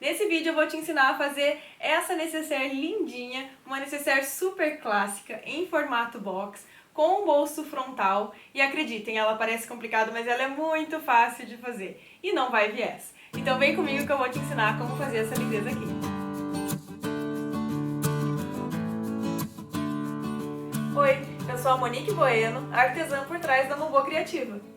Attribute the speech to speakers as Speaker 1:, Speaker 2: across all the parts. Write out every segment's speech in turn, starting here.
Speaker 1: Nesse vídeo eu vou te ensinar a fazer essa necessaire lindinha, uma necessaire super clássica, em formato box, com um bolso frontal. E acreditem, ela parece complicada, mas ela é muito fácil de fazer. E não vai viés. Então vem comigo que eu vou te ensinar como fazer essa lindeza aqui. Oi, eu sou a Monique Bueno, artesã por trás da Mobo Criativa.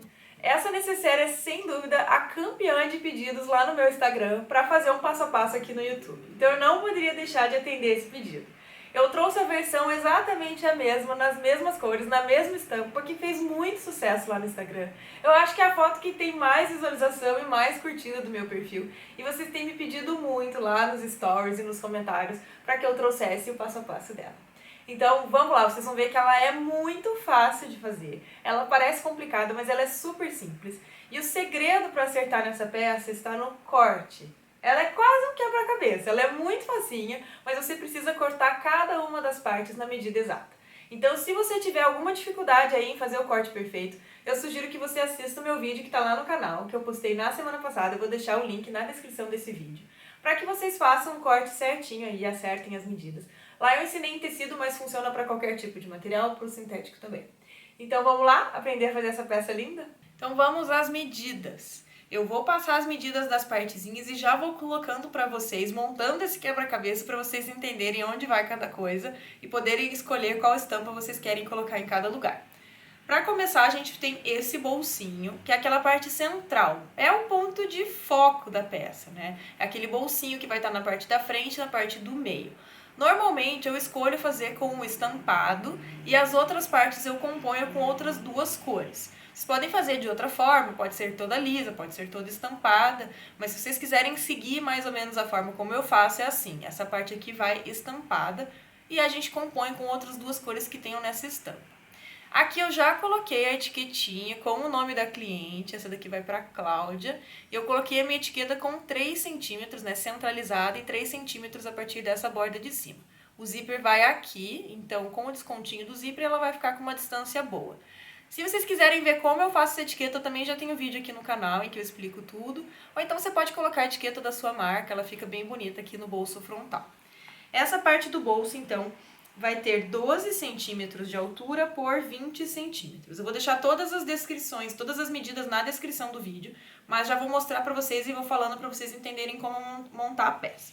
Speaker 1: Essa necessaire é, sem dúvida, a campeã de pedidos lá no meu Instagram para fazer um passo a passo aqui no YouTube. Então eu não poderia deixar de atender esse pedido. Eu trouxe a versão exatamente a mesma, nas mesmas cores, na mesma estampa, que fez muito sucesso lá no Instagram. Eu acho que é a foto que tem mais visualização e mais curtida do meu perfil. E vocês têm me pedido muito lá nos stories e nos comentários para que eu trouxesse o passo a passo dela. Então vamos lá, vocês vão ver que ela é muito fácil de fazer. Ela parece complicada, mas ela é super simples. E o segredo para acertar nessa peça está no corte. Ela é quase um quebra-cabeça, ela é muito facinha, mas você precisa cortar cada uma das partes na medida exata. Então se você tiver alguma dificuldade aí em fazer o corte perfeito, eu sugiro que você assista o meu vídeo que está lá no canal, que eu postei na semana passada, eu vou deixar o link na descrição desse vídeo, para que vocês façam um corte certinho aí e acertem as medidas. Lá eu ensinei em tecido, mas funciona para qualquer tipo de material, para o sintético também. Então vamos lá aprender a fazer essa peça linda? Então vamos às medidas. Eu vou passar as medidas das partezinhas e já vou colocando para vocês, montando esse quebra-cabeça para vocês entenderem onde vai cada coisa e poderem escolher qual estampa vocês querem colocar em cada lugar. Para começar, a gente tem esse bolsinho, que é aquela parte central. É o ponto de foco da peça, né? É aquele bolsinho que vai estar na parte da frente e na parte do meio. Normalmente eu escolho fazer com um estampado e as outras partes eu componho com outras duas cores. Vocês podem fazer de outra forma, pode ser toda lisa, pode ser toda estampada, mas se vocês quiserem seguir mais ou menos a forma como eu faço, é assim. Essa parte aqui vai estampada e a gente compõe com outras duas cores que tenham nessa estampa. Aqui eu já coloquei a etiquetinha com o nome da cliente, essa daqui vai para Cláudia. E eu coloquei a minha etiqueta com 3 centímetros, né, centralizada, e 3 centímetros a partir dessa borda de cima. O zíper vai aqui, então com o descontinho do zíper ela vai ficar com uma distância boa. Se vocês quiserem ver como eu faço essa etiqueta, eu também já tenho vídeo aqui no canal em que eu explico tudo. Ou então você pode colocar a etiqueta da sua marca, ela fica bem bonita aqui no bolso frontal. Essa parte do bolso, então, vai ter 12 centímetros de altura por 20 centímetros. Eu vou deixar todas as descrições, todas as medidas na descrição do vídeo, mas já vou mostrar para vocês e vou falando para vocês entenderem como montar a peça.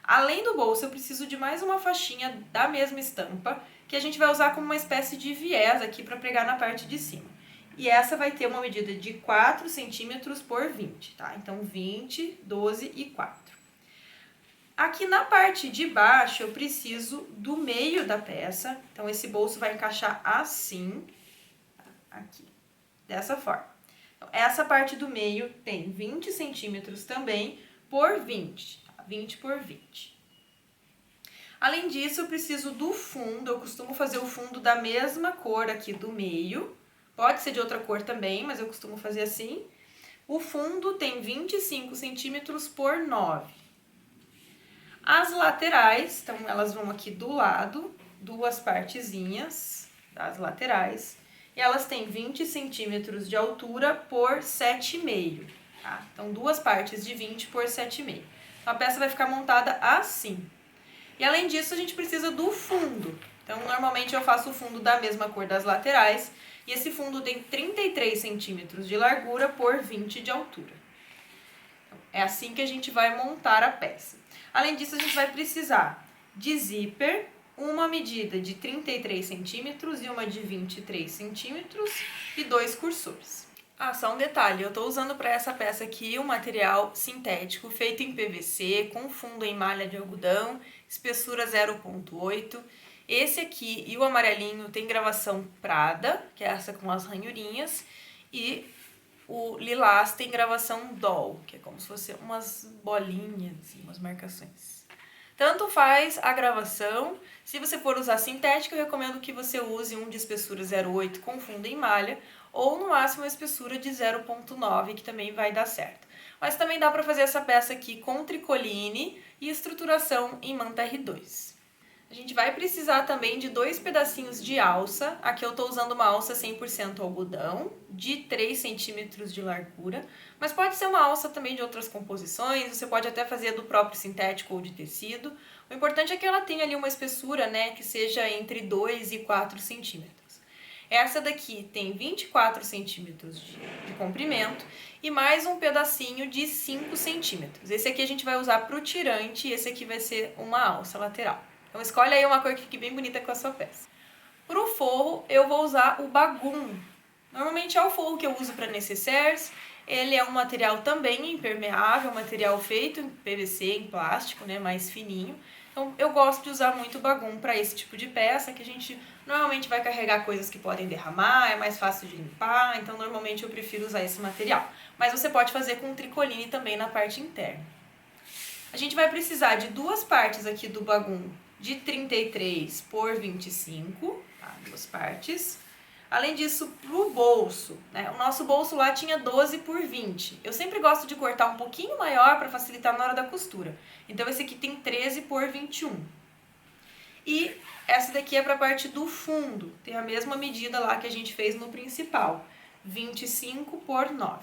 Speaker 1: Além do bolso, eu preciso de mais uma faixinha da mesma estampa, que a gente vai usar como uma espécie de viés aqui para pregar na parte de cima. E essa vai ter uma medida de 4 centímetros por 20, tá? Então 20, 12 e 4. Aqui na parte de baixo eu preciso do meio da peça, então esse bolso vai encaixar assim, aqui, dessa forma. Então, essa parte do meio tem 20 centímetros também por 20, tá? 20 por 20. Além disso, eu preciso do fundo, eu costumo fazer o fundo da mesma cor aqui do meio, pode ser de outra cor também, mas eu costumo fazer assim. O fundo tem 25 centímetros por 9. As laterais, então elas vão aqui do lado, duas partezinhas das laterais, e elas têm 20 centímetros de altura por 7,5, tá? Então duas partes de 20 por 7,5. Então a peça vai ficar montada assim. E além disso a gente precisa do fundo. Então normalmente eu faço o fundo da mesma cor das laterais, e esse fundo tem 33 centímetros de largura por 20 de altura. Então, é assim que a gente vai montar a peça. Além disso, a gente vai precisar de zíper, uma medida de 33 centímetros e uma de 23 centímetros e 2 cursores. Ah, só um detalhe, eu estou usando para essa peça aqui um material sintético feito em PVC, com fundo em malha de algodão, espessura 0,8. Esse aqui e o amarelinho tem gravação Prada, que é essa com as ranhurinhas, e o lilás tem gravação doll, que é como se fosse umas bolinhas, assim, umas marcações. Tanto faz a gravação. Se você for usar sintético, eu recomendo que você use um de espessura 0,8 com fundo em malha, ou no máximo a espessura de 0,9, que também vai dar certo. Mas também dá para fazer essa peça aqui com tricoline e estruturação em manta R2. A gente vai precisar também de 2 pedacinhos de alça. Aqui eu tô usando uma alça 100% algodão, de 3 centímetros de largura, mas pode ser uma alça também de outras composições, você pode até fazer do próprio sintético ou de tecido. O importante é que ela tenha ali uma espessura, né, que seja entre 2 e 4 centímetros. Essa daqui tem 24 centímetros de comprimento e mais um pedacinho de 5 centímetros. Esse aqui a gente vai usar para o tirante e esse aqui vai ser uma alça lateral. Então escolhe aí uma cor que fique bem bonita com a sua peça. Para o forro eu vou usar o bagum. Normalmente é o forro que eu uso para necessaires. Ele é um material também impermeável, material feito em PVC, em plástico, né, mais fininho. Então eu gosto de usar muito bagum para esse tipo de peça, que a gente normalmente vai carregar coisas que podem derramar, é mais fácil de limpar, então normalmente eu prefiro usar esse material. Mas você pode fazer com tricoline também na parte interna. A gente vai precisar de 2 partes aqui do bagum de 33 por 25, tá? 2 partes. Além disso, pro bolso, né? O nosso bolso lá tinha 12 por 20. Eu sempre gosto de cortar um pouquinho maior para facilitar na hora da costura. Então esse aqui tem 13 por 21. E essa daqui é para a parte do fundo, tem a mesma medida lá que a gente fez no principal, 25 por 9.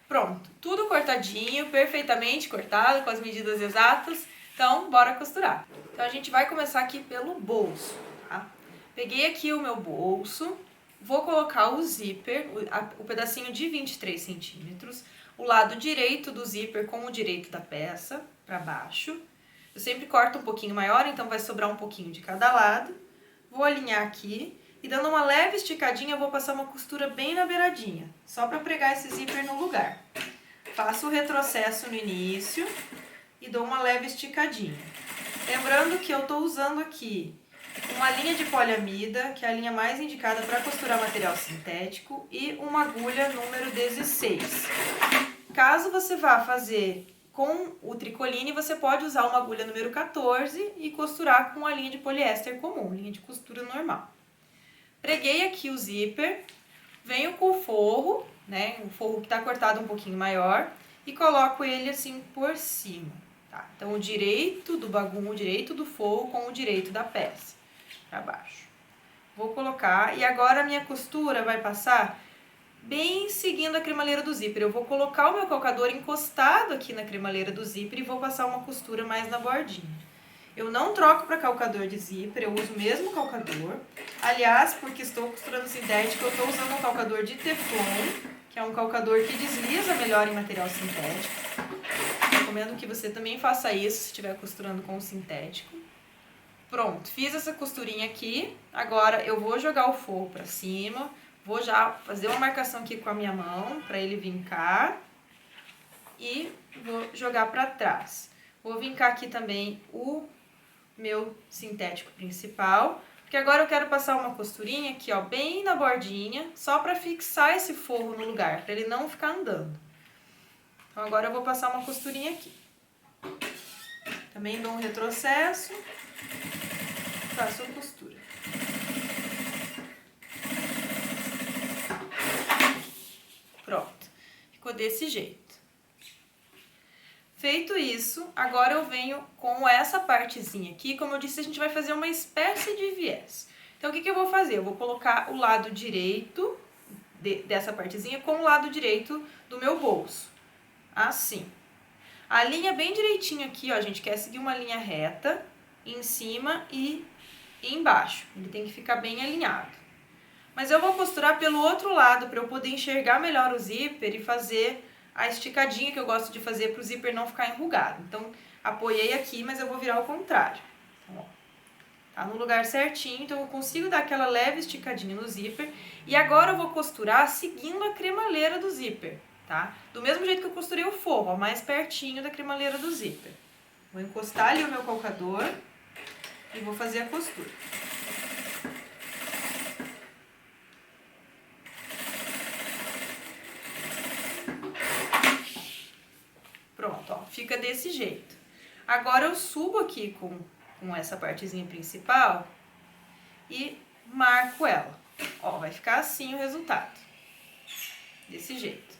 Speaker 1: Pronto, tudo cortadinho, perfeitamente cortado, com as medidas exatas. Então, bora costurar. Então, a gente vai começar aqui pelo bolso, tá? Peguei aqui o meu bolso, vou colocar o zíper, o pedacinho de 23 centímetros, o lado direito do zíper com o direito da peça, para baixo. Eu sempre corto um pouquinho maior, então vai sobrar um pouquinho de cada lado. Vou alinhar aqui e dando uma leve esticadinha, eu vou passar uma costura bem na beiradinha, só para pregar esse zíper no lugar. Faço o retrocesso no início e dou uma leve esticadinha. Lembrando que eu estou usando aqui uma linha de poliamida, que é a linha mais indicada para costurar material sintético, e uma agulha número 16. Caso você vá fazer com o tricoline, você pode usar uma agulha número 14 e costurar com a linha de poliéster comum, linha de costura normal. Preguei aqui o zíper, venho com o forro, né, o forro que está cortado um pouquinho maior, e coloco ele assim por cima, tá? Então, o direito do bagum, o direito do forro com o direito da peça, para baixo. Vou colocar, e agora a minha costura vai passar bem seguindo a cremaleira do zíper. Eu vou colocar o meu calcador encostado aqui na cremaleira do zíper e vou passar uma costura mais na bordinha. Eu não troco para calcador de zíper, eu uso o mesmo calcador. Aliás, porque estou costurando sintético, eu estou usando um calcador de Teflon, que é um calcador que desliza melhor em material sintético. Recomendo que você também faça isso se estiver costurando com sintético. Pronto, fiz essa costurinha aqui. Agora eu vou jogar o forro para cima. Vou já fazer uma marcação aqui com a minha mão para ele vincar. E vou jogar para trás. Vou vincar aqui também o meu sintético principal, porque agora eu quero passar uma costurinha aqui, ó, bem na bordinha, só para fixar esse forro no lugar, para ele não ficar andando. Então agora eu vou passar uma costurinha aqui. Também dou um retrocesso, faço a costura. Pronto, ficou desse jeito. Feito isso, agora eu venho com essa partezinha aqui, como eu disse, a gente vai fazer uma espécie de viés. Então, o que eu vou fazer? Eu vou colocar o lado direito dessa partezinha com o lado direito do meu bolso, assim. A linha bem direitinho aqui, ó, a gente quer seguir uma linha reta em cima e embaixo. Ele tem que ficar bem alinhado. Mas eu vou costurar pelo outro lado para eu poder enxergar melhor o zíper e fazer a esticadinha que eu gosto de fazer para o zíper não ficar enrugado. Então, apoiei aqui, mas eu vou virar ao contrário. Então, ó, tá no lugar certinho, então eu consigo dar aquela leve esticadinha no zíper. E agora eu vou costurar seguindo a cremaleira do zíper, tá? Do mesmo jeito que eu costurei o forro, ó, mais pertinho da cremaleira do zíper. Vou encostar ali o meu calcador e vou fazer a costura. Pronto, ó, fica desse jeito. Agora eu subo aqui com essa partezinha principal e marco ela. Ó, vai ficar assim o resultado. Desse jeito.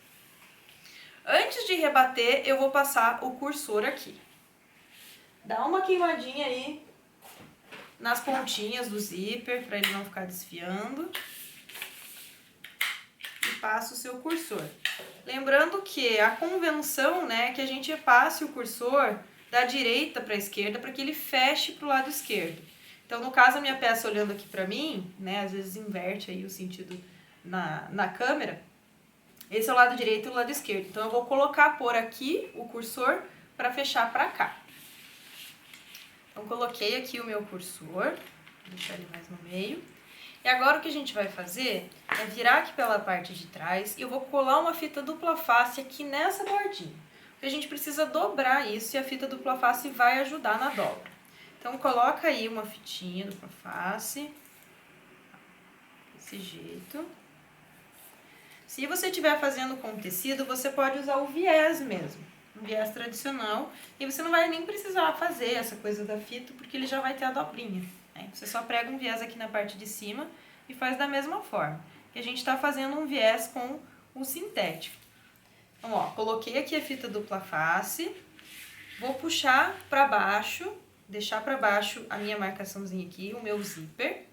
Speaker 1: Antes de rebater, eu vou passar o cursor aqui. Dá uma queimadinha aí nas pontinhas do zíper, para ele não ficar desfiando. E passa o seu cursor. Lembrando que a convenção, né, é que a gente passe o cursor da direita para a esquerda para que ele feche para o lado esquerdo. Então, no caso, a minha peça olhando aqui para mim, né, às vezes inverte aí o sentido na câmera. Esse é o lado direito e o lado esquerdo. Então, eu vou colocar por aqui o cursor para fechar para cá. Então, coloquei aqui o meu cursor, vou deixar ele mais no meio. E agora o que a gente vai fazer é virar aqui pela parte de trás e eu vou colar uma fita dupla face aqui nessa bordinha. Porque a gente precisa dobrar isso e a fita dupla face vai ajudar na dobra. Então, coloca aí uma fitinha dupla face, desse jeito. Se você estiver fazendo com tecido, você pode usar o viés mesmo, um viés tradicional. E você não vai nem precisar fazer essa coisa da fita, porque ele já vai ter a dobrinha. Você só prega um viés aqui na parte de cima e faz da mesma forma. E a gente está fazendo um viés com o sintético. Então, ó, coloquei aqui a fita dupla face, vou puxar para baixo, deixar para baixo a minha marcaçãozinha aqui, o meu zíper.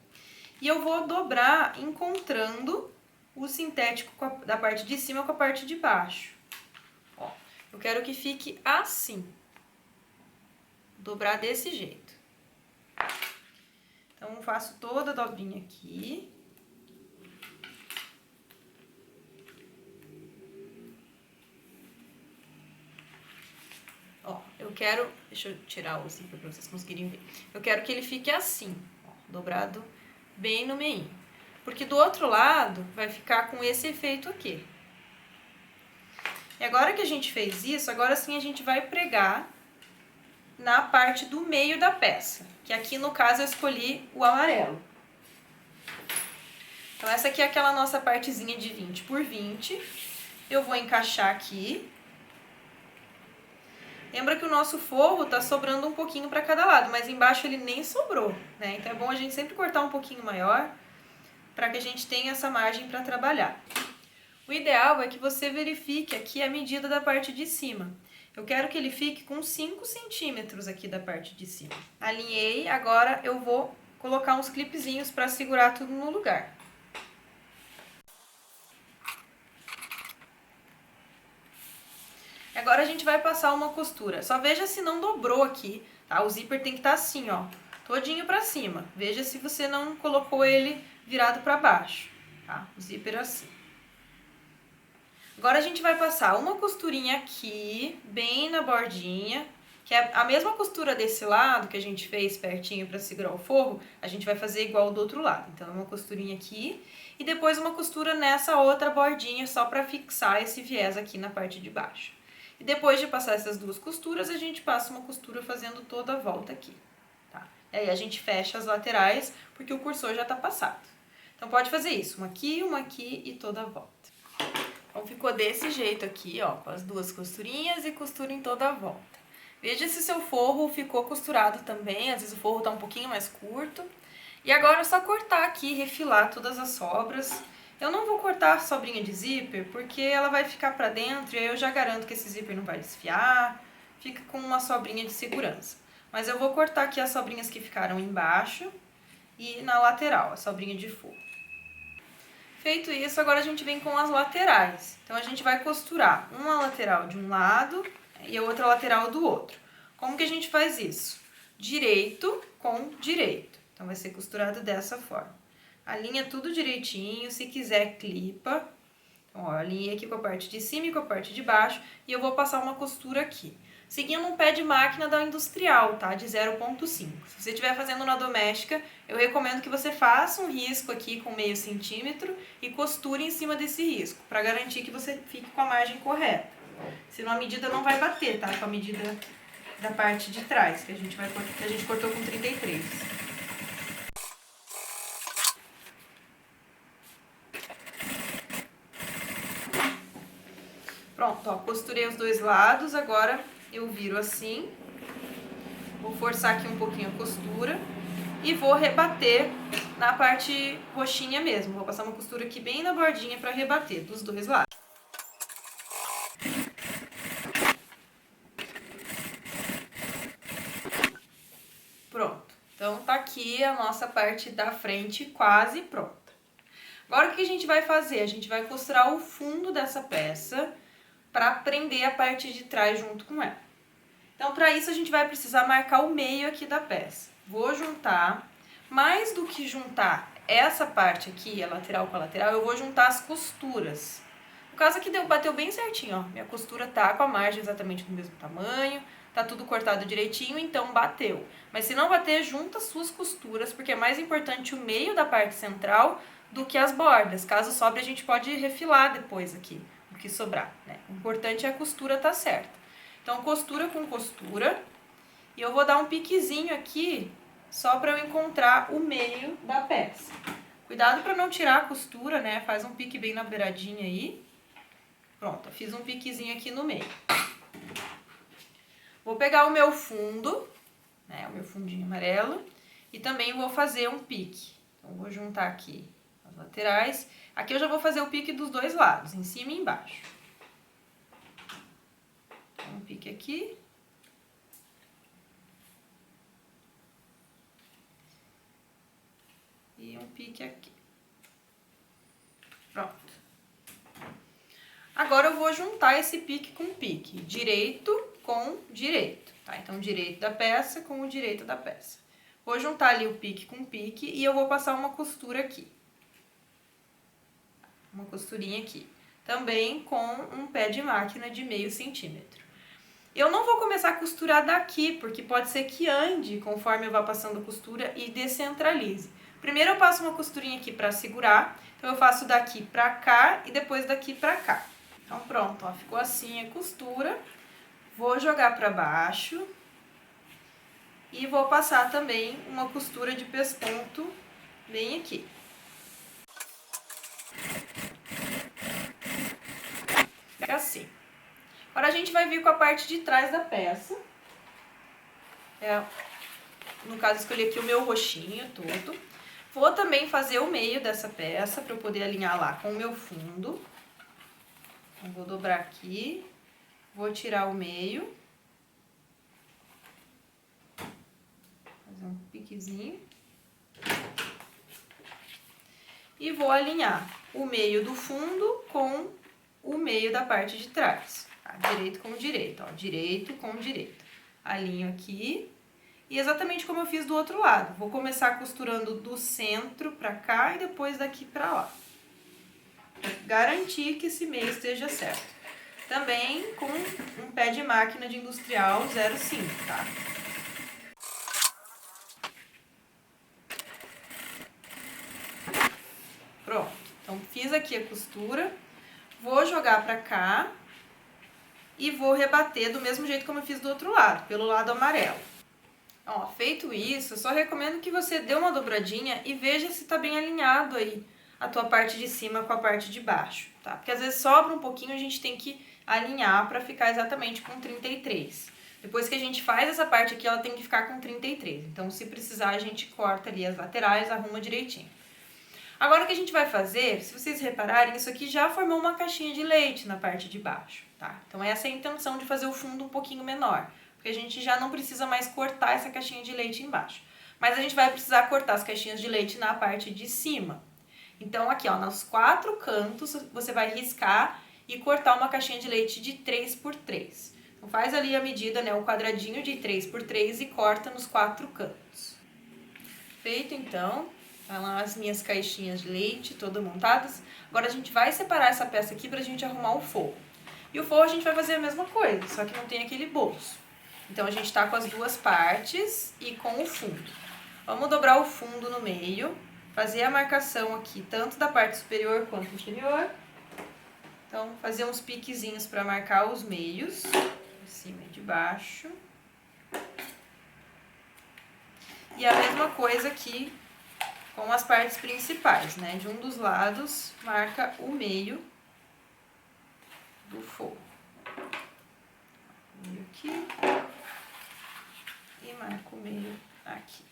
Speaker 1: E eu vou dobrar encontrando o sintético da parte de cima com a parte de baixo. Ó, eu quero que fique assim. Dobrar desse jeito. Então, eu faço toda a dobrinha aqui. Ó, eu quero... Deixa eu tirar o zíper para vocês conseguirem ver. Eu quero que ele fique assim, ó, dobrado bem no meio. Porque do outro lado vai ficar com esse efeito aqui. E agora que a gente fez isso, agora sim a gente vai pregar na parte do meio da peça, que aqui no caso eu escolhi o amarelo. Então essa aqui é aquela nossa partezinha de 20 por 20, eu vou encaixar aqui. Lembra que o nosso forro tá sobrando um pouquinho para cada lado, mas embaixo ele nem sobrou, né? Então é bom a gente sempre cortar um pouquinho maior, para que a gente tenha essa margem para trabalhar. O ideal é que você verifique aqui a medida da parte de cima. Eu quero que ele fique com 5 centímetros aqui da parte de cima. Alinhei, agora eu vou colocar uns clipezinhos para segurar tudo no lugar. Agora a gente vai passar uma costura. Só veja se não dobrou aqui, tá? O zíper tem que estar assim, ó, todinho para cima. Veja se você não colocou ele virado para baixo, tá? O zíper assim. Agora a gente vai passar uma costurinha aqui, bem na bordinha, que é a mesma costura desse lado que a gente fez pertinho para segurar o forro, a gente vai fazer igual do outro lado. Então, uma costurinha aqui e depois uma costura nessa outra bordinha só para fixar esse viés aqui na parte de baixo. E depois de passar essas duas costuras, a gente passa uma costura fazendo toda a volta aqui, tá? E aí a gente fecha as laterais, porque o cursor já tá passado. Então, pode fazer isso, uma aqui e toda a volta. Então, ficou desse jeito aqui, ó, com as duas costurinhas e costura em toda a volta. Veja se seu forro ficou costurado também, às vezes o forro tá um pouquinho mais curto. E agora é só cortar aqui, refilar todas as sobras. Eu não vou cortar a sobrinha de zíper, porque ela vai ficar pra dentro e aí eu já garanto que esse zíper não vai desfiar, fica com uma sobrinha de segurança. Mas eu vou cortar aqui as sobrinhas que ficaram embaixo e na lateral, a sobrinha de forro. Feito isso, agora a gente vem com as laterais. Então, a gente vai costurar uma lateral de um lado e a outra lateral do outro. Como que a gente faz isso? Direito com direito. Então, vai ser costurado dessa forma. Alinha tudo direitinho, se quiser, clipa. Então, ó, eu alinhei aqui com a parte de cima e com a parte de baixo e eu vou passar uma costura aqui. Seguindo um pé de máquina da industrial, tá? De 0,5. Se você estiver fazendo na doméstica, eu recomendo que você faça um risco aqui com meio centímetro e costure em cima desse risco, para garantir que você fique com a margem correta. Senão a medida não vai bater, tá? Com a medida da parte de trás, que a gente cortou com 33. Pronto, ó, costurei os dois lados, agora eu viro assim, vou forçar aqui um pouquinho a costura e vou rebater na parte roxinha mesmo. Vou passar uma costura aqui bem na bordinha para rebater dos dois lados. Pronto, então tá aqui aqui a nossa parte da frente quase pronta. Agora o que a gente vai fazer? A gente vai costurar o fundo dessa peça para prender a parte de trás junto com ela. Então, para isso a gente vai precisar marcar o meio aqui da peça. Vou juntar, mais do que juntar essa parte aqui, a lateral com a lateral, eu vou juntar as costuras. No caso aqui bateu bem certinho, ó. Minha costura tá com a margem exatamente do mesmo tamanho, tá tudo cortado direitinho, então bateu. Mas se não bater, junta as suas costuras, porque é mais importante o meio da parte central do que as bordas. Caso sobre, a gente pode refilar depois aqui, o que sobrar, né? O importante é a costura tá certa. Então, costura com costura, e eu vou dar um piquezinho aqui, só para eu encontrar o meio da peça. Cuidado para não tirar a costura, né? Faz um pique bem na beiradinha aí. Pronto, eu fiz um piquezinho aqui no meio. Vou pegar o meu fundo, né? O meu fundinho amarelo, e também vou fazer um pique. Então, vou juntar aqui as laterais. Aqui eu já vou fazer o pique dos dois lados, em cima e embaixo. Então, um pique aqui. E um pique aqui. Pronto. Agora eu vou juntar esse pique com pique, direito com direito, tá? Então, direito da peça com o direito da peça. Vou juntar ali o pique com pique e eu vou passar uma costura aqui. Uma costurinha aqui. Também com um pé de máquina de 0,5 centímetro. Eu não vou começar a costurar daqui, porque pode ser que ande conforme eu vá passando a costura e descentralize. Primeiro eu passo uma costurinha aqui para segurar, então eu faço daqui para cá e depois daqui para cá. Então pronto, ó, ficou assim a costura. Vou jogar para baixo e vou passar também uma costura de pesponto bem aqui. Fica assim. Agora a gente vai vir com a parte de trás da peça. No caso, escolhi aqui o meu roxinho todo. Vou também fazer o meio dessa peça para eu poder alinhar lá com o meu fundo. Então, vou dobrar aqui, vou tirar o meio. Fazer um piquezinho. E vou alinhar o meio do fundo com o meio da parte de trás. Tá? Direito com direito, ó. Direito com direito. Alinho aqui. E exatamente como eu fiz do outro lado. Vou começar costurando do centro pra cá e depois daqui pra lá. Pra garantir que esse meio esteja certo. Também com um pé de máquina de industrial 0,5, tá? Pronto. Então, fiz aqui a costura. Vou jogar pra cá. E vou rebater do mesmo jeito como eu fiz do outro lado, pelo lado amarelo. Ó, feito isso, eu só recomendo que você dê uma dobradinha e veja se tá bem alinhado aí a tua parte de cima com a parte de baixo, tá? Porque às vezes sobra um pouquinho, a gente tem que alinhar pra ficar exatamente com 33. Depois que a gente faz essa parte aqui, ela tem que ficar com 33. Então, se precisar, a gente corta ali as laterais, arruma direitinho. Agora, o que a gente vai fazer, se vocês repararem, isso aqui já formou uma caixinha de leite na parte de baixo, tá? Então, essa é a intenção de fazer o fundo um pouquinho menor. Porque a gente já não precisa mais cortar essa caixinha de leite embaixo. Mas a gente vai precisar cortar as caixinhas de leite na parte de cima. Então, aqui, ó, nos 4 cantos, você vai riscar e cortar uma caixinha de leite de 3 por 3. Então, faz ali a medida, né, o quadradinho de 3 por 3 e corta nos 4 cantos. Feito, então, tá lá as minhas caixinhas de leite todas montadas. Agora, a gente vai separar essa peça aqui pra gente arrumar o forro. E o forro a gente vai fazer a mesma coisa, só que não tem aquele bolso. Então, a gente tá com as duas partes e com o fundo. Vamos dobrar o fundo no meio, fazer a marcação aqui, tanto da parte superior quanto inferior. Então, fazer uns piquezinhos para marcar os meios, de cima e de baixo. E a mesma coisa aqui com as partes principais, né? De um dos lados, marca o meio do forro. Meio aqui. E marco o meio aqui.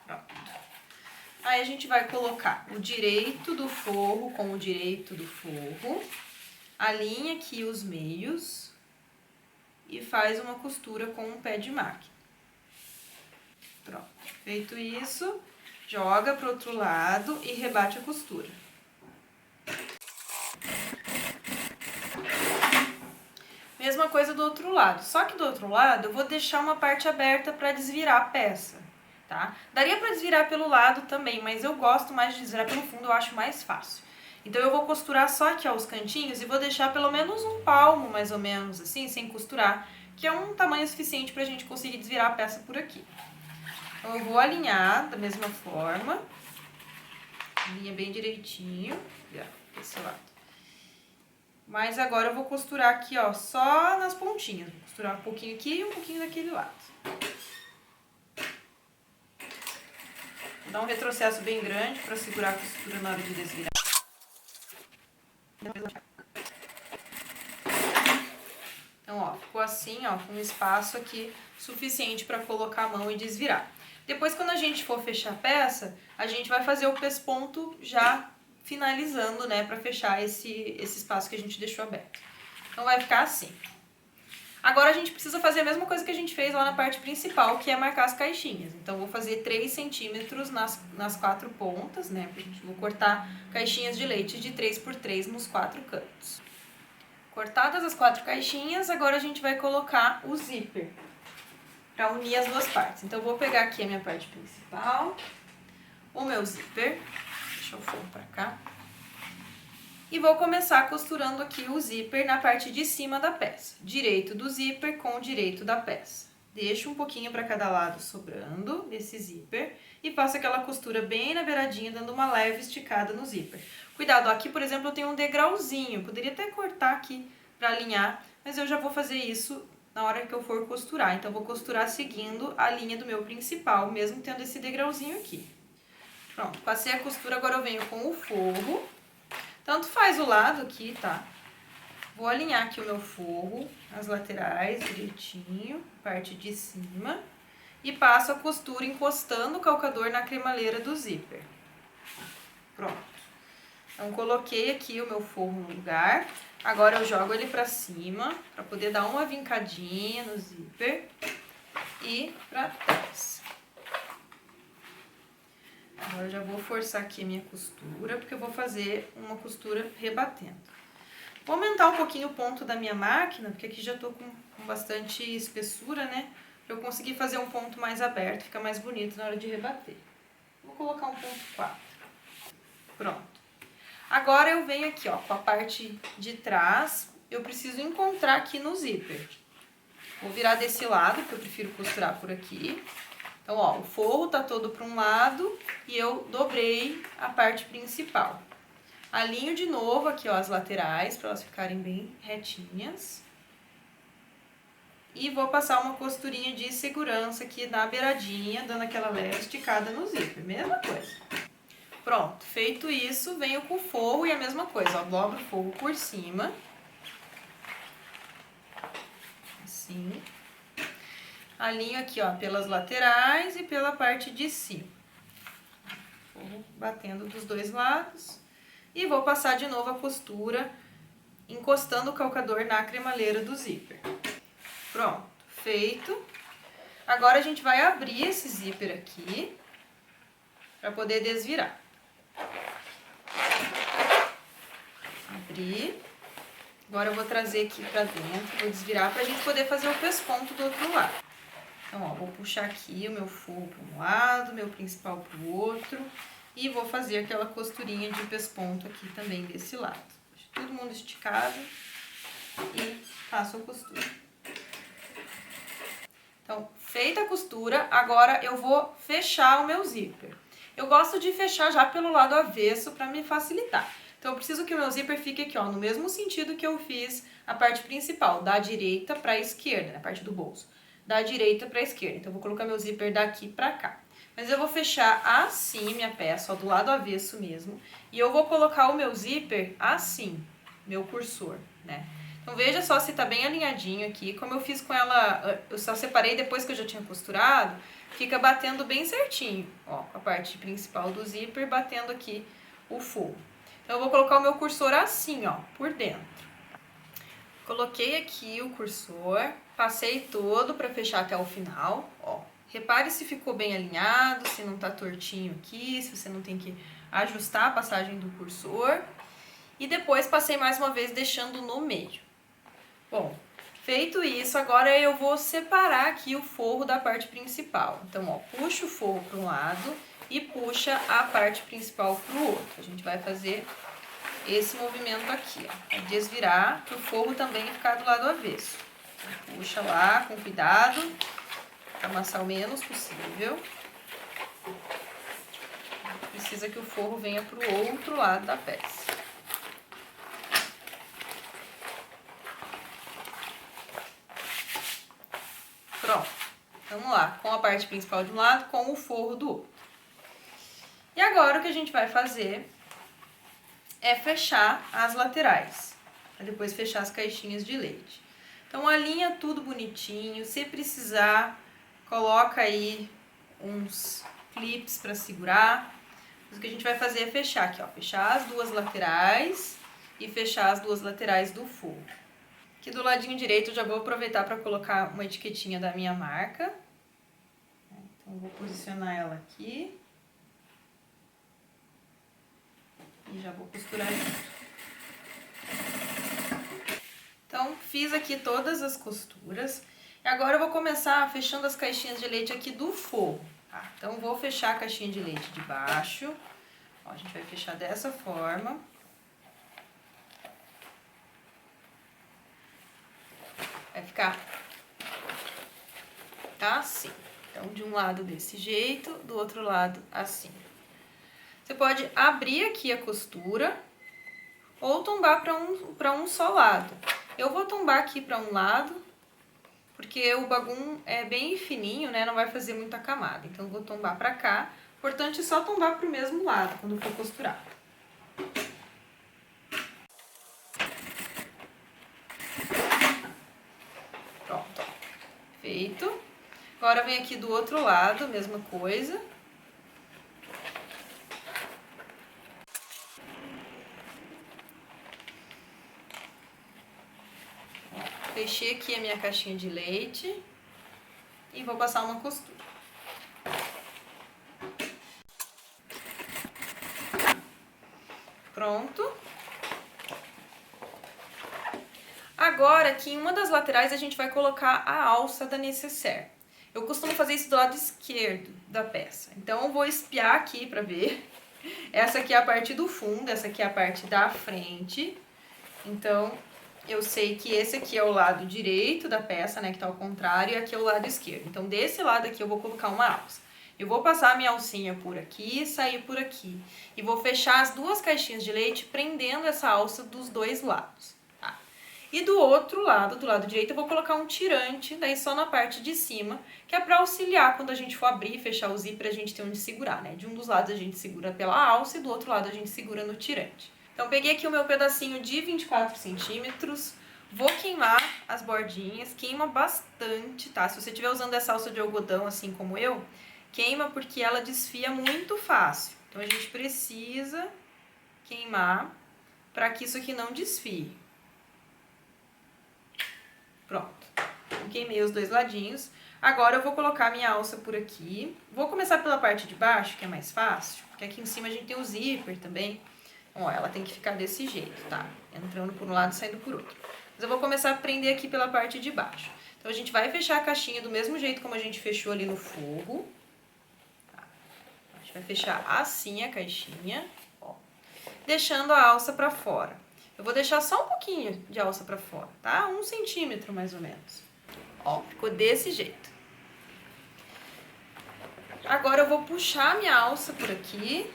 Speaker 1: Pronto. Aí a gente vai colocar o direito do forro com o direito do forro. Alinha aqui os meios e faz uma costura com um pé de máquina. Pronto, feito isso, joga pro outro lado e rebate a costura. Mesma coisa do outro lado, só que do outro lado eu vou deixar uma parte aberta para desvirar a peça, tá? Daria para desvirar pelo lado também, mas eu gosto mais de desvirar pelo fundo, eu acho mais fácil. Então eu vou costurar só aqui ó, os cantinhos e vou deixar pelo menos um palmo, mais ou menos, assim, sem costurar, que é um tamanho suficiente pra gente conseguir desvirar a peça por aqui. Então eu vou alinhar da mesma forma, alinha bem direitinho, desse lado. Mas agora eu vou costurar aqui, ó, só nas pontinhas. Vou costurar um pouquinho aqui e um pouquinho daquele lado. Vou dar um retrocesso bem grande para segurar a costura na hora de desvirar. Então, ó, ficou assim, ó, com um espaço aqui suficiente para colocar a mão e desvirar. Depois, quando a gente for fechar a peça, a gente vai fazer o pesponto já finalizando, né, para fechar esse espaço que a gente deixou aberto. Então vai ficar assim. Agora a gente precisa fazer a mesma coisa que a gente fez lá na parte principal, que é marcar as caixinhas. Então vou fazer 3 centímetros nas 4 pontas, né, vou cortar caixinhas de leite de 3 por 3 nos 4 cantos. Cortadas as 4 caixinhas, agora a gente vai colocar o zíper para unir as duas partes. Então eu vou pegar aqui a minha parte principal, o meu zíper. Deixa o fogo pra cá. E vou começar costurando aqui o zíper na parte de cima da peça. Direito do zíper com o direito da peça. Deixo um pouquinho para cada lado sobrando desse zíper e faço aquela costura bem na beiradinha, dando uma leve esticada no zíper. Cuidado, aqui, por exemplo, eu tenho um degrauzinho. Poderia até cortar aqui para alinhar, mas eu já vou fazer isso na hora que eu for costurar. Então, vou costurar seguindo a linha do meu principal, mesmo tendo esse degrauzinho aqui. Pronto, passei a costura, agora eu venho com o forro. Tanto faz o lado aqui, tá? Vou alinhar aqui o meu forro, as laterais direitinho, parte de cima. E passo a costura encostando o calcador na cremaleira do zíper. Pronto. Então, coloquei aqui o meu forro no lugar. Agora eu jogo ele pra cima, pra poder dar uma vincadinha no zíper. E pra trás. Agora eu já vou forçar aqui a minha costura, porque eu vou fazer uma costura rebatendo. Vou aumentar um pouquinho o ponto da minha máquina, porque aqui já tô com bastante espessura, né? Pra eu conseguir fazer um ponto mais aberto, fica mais bonito na hora de rebater. Vou colocar um ponto 4. Pronto. Agora eu venho aqui, ó, com a parte de trás, eu preciso encontrar aqui no zíper. Vou virar desse lado, que eu prefiro costurar por aqui. Então, ó, o forro tá todo para um lado e eu dobrei a parte principal. Alinho de novo aqui, ó, as laterais, para elas ficarem bem retinhas. E vou passar uma costurinha de segurança aqui na beiradinha, dando aquela leve esticada no zíper. Mesma coisa. Pronto, feito isso, venho com o forro e a mesma coisa, ó, dobro o forro por cima. Assim. Alinho aqui, ó, pelas laterais e pela parte de cima. Vou batendo dos dois lados. E vou passar de novo a costura, encostando o calcador na cremaleira do zíper. Pronto, feito. Agora a gente vai abrir esse zíper aqui, para poder desvirar. Abrir. Agora eu vou trazer aqui pra dentro, vou desvirar pra gente poder fazer o pesponto do outro lado. Então, ó, vou puxar aqui o meu forro para um lado, meu principal para o outro. E vou fazer aquela costurinha de pesponto aqui também desse lado. Deixa todo mundo esticado e faço a costura. Então, feita a costura, agora eu vou fechar o meu zíper. Eu gosto de fechar já pelo lado avesso para me facilitar. Então, eu preciso que o meu zíper fique aqui, ó, no mesmo sentido que eu fiz a parte principal, da direita para a esquerda, na parte do bolso. Da direita para a esquerda. Então, eu vou colocar meu zíper daqui para cá. Mas eu vou fechar assim minha peça, ó, do lado avesso mesmo. E eu vou colocar o meu zíper assim, meu cursor, né? Então, veja só se tá bem alinhadinho aqui. Como eu fiz com ela, eu só separei depois que eu já tinha costurado, fica batendo bem certinho, ó, a parte principal do zíper batendo aqui o forro. Então, eu vou colocar o meu cursor assim, ó, por dentro. Coloquei aqui o cursor, passei todo para fechar até o final, ó. Repare se ficou bem alinhado, se não tá tortinho aqui, se você não tem que ajustar a passagem do cursor. E depois passei mais uma vez deixando no meio. Bom, feito isso, agora eu vou separar aqui o forro da parte principal. Então, ó, puxa o forro para um lado e puxa a parte principal para o outro. A gente vai fazer esse movimento aqui, ó, é desvirar para o forro também ficar do lado avesso. Puxa lá com cuidado, para amassar o menos possível. Precisa que o forro venha para o outro lado da peça. Pronto, vamos lá, com a parte principal de um lado, com o forro do outro. E agora o que a gente vai fazer é fechar as laterais, para depois fechar as caixinhas de leite. Então alinha tudo bonitinho, se precisar, coloca aí uns clips para segurar. Mas o que a gente vai fazer é fechar aqui, ó, fechar as duas laterais e fechar as duas laterais do forro. Aqui do ladinho direito eu já vou aproveitar para colocar uma etiquetinha da minha marca. Então vou posicionar ela aqui. E já vou costurar junto. Então, fiz aqui todas as costuras. E agora eu vou começar fechando as caixinhas de leite aqui do forro. Tá? Então, vou fechar a caixinha de leite de baixo. Ó, a gente vai fechar dessa forma. Vai ficar assim. Então, de um lado desse jeito, do outro lado assim. Você pode abrir aqui a costura ou tombar para um só lado. Eu vou tombar aqui para um lado, porque o bagum é bem fininho, né? Não vai fazer muita camada. Então, eu vou tombar para cá. Importante só tombar para o mesmo lado quando for costurar. Pronto, ó. Feito. Agora, vem aqui do outro lado, mesma coisa. Fechei aqui a minha caixinha de leite e vou passar uma costura. Pronto. Agora, aqui em uma das laterais, a gente vai colocar a alça da nécessaire. Eu costumo fazer isso do lado esquerdo da peça. Então, eu vou espiar aqui pra ver. Essa aqui é a parte do fundo, essa aqui é a parte da frente. Então, eu sei que esse aqui é o lado direito da peça, né, que tá ao contrário, e aqui é o lado esquerdo. Então, desse lado aqui eu vou colocar uma alça. Eu vou passar a minha alcinha por aqui e sair por aqui. E vou fechar as duas caixinhas de leite prendendo essa alça dos dois lados, tá? E do outro lado, do lado direito, eu vou colocar um tirante, daí só na parte de cima, que é pra auxiliar quando a gente for abrir e fechar o zíper, a gente ter onde segurar, né? De um dos lados a gente segura pela alça e do outro lado a gente segura no tirante. Então, peguei aqui o meu pedacinho de 24 centímetros, vou queimar as bordinhas, queima bastante, tá? Se você estiver usando essa alça de algodão, assim como eu, queima porque ela desfia muito fácil. Então, a gente precisa queimar para que isso aqui não desfie. Pronto. Eu queimei os dois ladinhos. Agora, eu vou colocar a minha alça por aqui. Vou começar pela parte de baixo, que é mais fácil, porque aqui em cima a gente tem o zíper também. Ó, ela tem que ficar desse jeito, tá? Entrando por um lado e saindo por outro. Mas eu vou começar a prender aqui pela parte de baixo. Então, a gente vai fechar a caixinha do mesmo jeito como a gente fechou ali no forro. Tá? A gente vai fechar assim a caixinha, ó, deixando a alça pra fora. Eu vou deixar só um pouquinho de alça pra fora, tá? 1 centímetro mais ou menos. Ó, ficou desse jeito. Agora eu vou puxar a minha alça por aqui.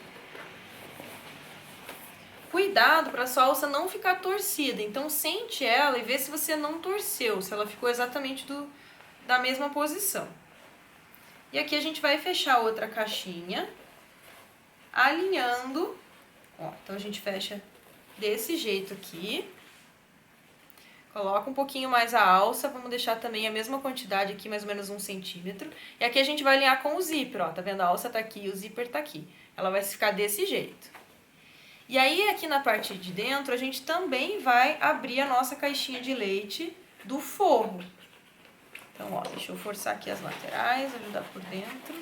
Speaker 1: Cuidado para sua alça não ficar torcida, então sente ela e vê se você não torceu, se ela ficou exatamente da mesma posição. E aqui a gente vai fechar outra caixinha, alinhando, ó, então a gente fecha desse jeito aqui. Coloca um pouquinho mais a alça, vamos deixar também a mesma quantidade aqui, mais ou menos 1 centímetro. E aqui a gente vai alinhar com o zíper, ó, tá vendo? A alça tá aqui e o zíper tá aqui. Ela vai ficar desse jeito. E aí aqui na parte de dentro a gente também vai abrir a nossa caixinha de leite do forro. Então, ó, deixa eu forçar aqui as laterais, ajudar por dentro.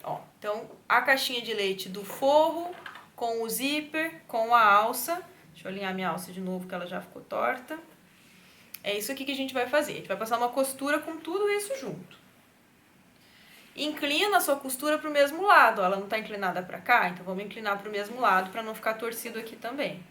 Speaker 1: Ó, então a caixinha de leite do forro com o zíper, com a alça. Deixa eu alinhar minha alça de novo que ela já ficou torta. É isso aqui que a gente vai fazer. A gente vai passar uma costura com tudo isso junto. Inclina a sua costura para o mesmo lado. Ela não está inclinada para cá, então vamos inclinar para o mesmo lado para não ficar torcido aqui também.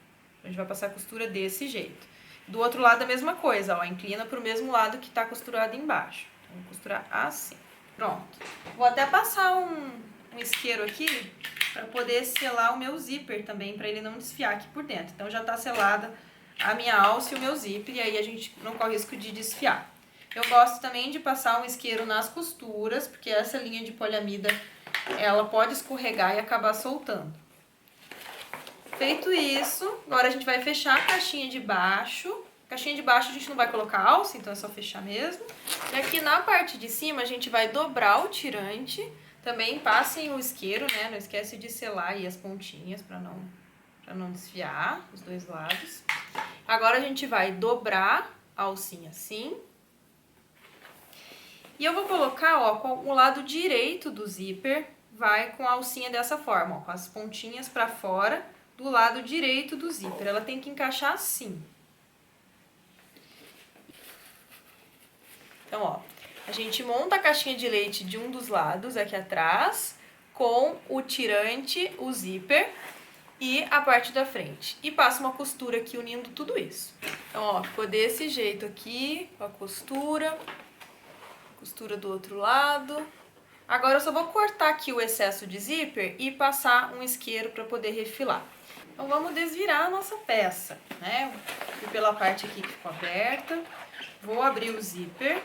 Speaker 1: A gente vai passar a costura desse jeito. Do outro lado a mesma coisa, ó, inclina para o mesmo lado que está costurado embaixo. Vamos costurar assim. Pronto. Vou até passar um isqueiro aqui para poder selar o meu zíper também, para ele não desfiar aqui por dentro. Então já está selada a minha alça e o meu zíper, e aí a gente não corre risco de desfiar. Eu gosto também de passar um isqueiro nas costuras, porque essa linha de poliamida, ela pode escorregar e acabar soltando. Feito isso, agora a gente vai fechar a caixinha de baixo. Caixinha de baixo a gente não vai colocar alça, então é só fechar mesmo. E aqui na parte de cima a gente vai dobrar o tirante. Também passem o isqueiro, né? Não esquece de selar aí as pontinhas para não desfiar os dois lados. Agora a gente vai dobrar a alcinha assim. E eu vou colocar, ó, com o lado direito do zíper, vai com a alcinha dessa forma, ó, com as pontinhas para fora do lado direito do zíper. Ela tem que encaixar assim. Então, ó, a gente monta a caixinha de leite de um dos lados aqui atrás, com o tirante, o zíper e a parte da frente. E passa uma costura aqui unindo tudo isso. Então, ó, ficou desse jeito aqui, com a costura do outro lado. Agora eu só vou cortar aqui o excesso de zíper e passar um isqueiro para poder refilar. Então vamos desvirar a nossa peça, né? E pela parte aqui que ficou aberta, vou abrir o zíper,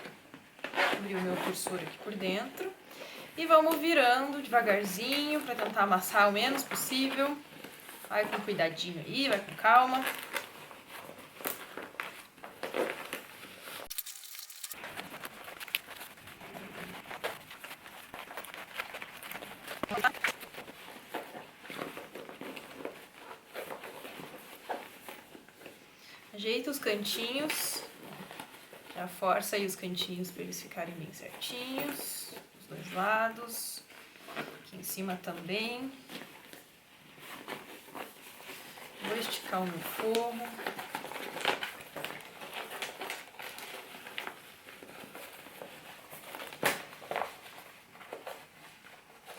Speaker 1: abrir o meu cursor aqui por dentro e vamos virando devagarzinho para tentar amassar o menos possível. Vai com cuidadinho aí, vai com calma. Ajeita os cantinhos, já força aí os cantinhos para eles ficarem bem certinhos, os dois lados, aqui em cima também. Vou esticar o meu forro.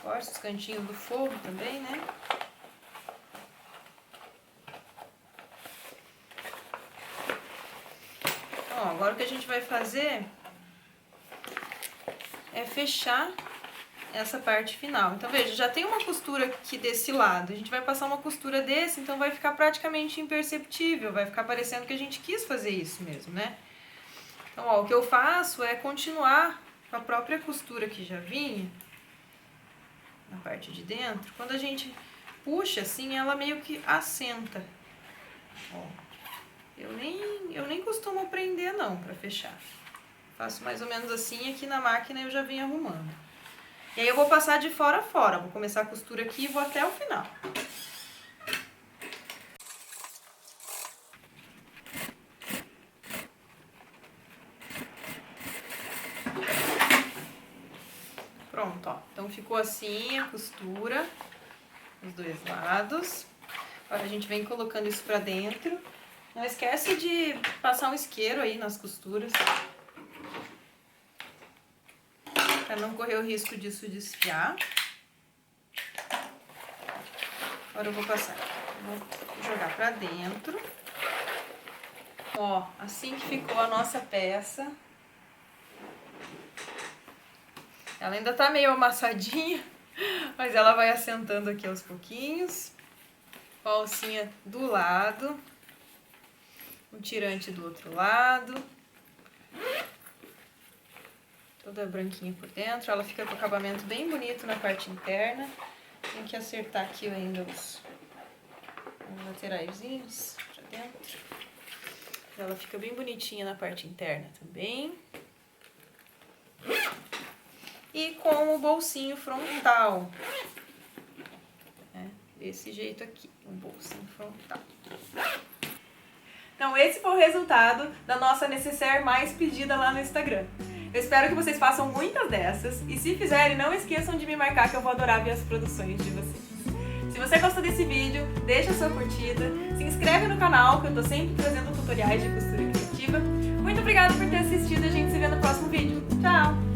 Speaker 1: Força os cantinhos do forro também, né? Ó, agora o que a gente vai fazer é fechar essa parte final. Então, veja, já tem uma costura aqui desse lado. A gente vai passar uma costura desse, então vai ficar praticamente imperceptível. Vai ficar parecendo que a gente quis fazer isso mesmo, né? Então, ó, o que eu faço é continuar com a própria costura que já vinha na parte de dentro. Quando a gente puxa assim, ela meio que assenta. Ó, eu nem costumo prender não, pra fechar. Faço mais ou menos assim, aqui na máquina eu já venho arrumando. E aí eu vou passar de fora a fora, vou começar a costura aqui e vou até o final. Pronto, ó. Então ficou assim a costura, os dois lados. Agora a gente vem colocando isso pra dentro. Não esquece de passar um isqueiro aí nas costuras, para não correr o risco disso desfiar. Agora eu vou passar, vou jogar pra dentro. Ó, assim que ficou a nossa peça. Ela ainda tá meio amassadinha, mas ela vai assentando aqui aos pouquinhos. Com a alcinha do lado, o tirante do outro lado. Toda branquinha por dentro, ela fica com o acabamento bem bonito na parte interna. Tem que acertar aqui ainda os lateraizinhos pra dentro. Ela fica bem bonitinha na parte interna também. e com o bolsinho frontal. Desse jeito aqui, um bolsinho frontal. Então esse foi o resultado da nossa necessaire mais pedida lá no Instagram. Eu espero que vocês façam muitas dessas e se fizerem, não esqueçam de me marcar que eu vou adorar ver as produções de vocês. Se você gostou desse vídeo, deixa a sua curtida, se inscreve no canal que eu tô sempre trazendo tutoriais de costura criativa. Muito obrigada por ter assistido e a gente se vê no próximo vídeo. Tchau!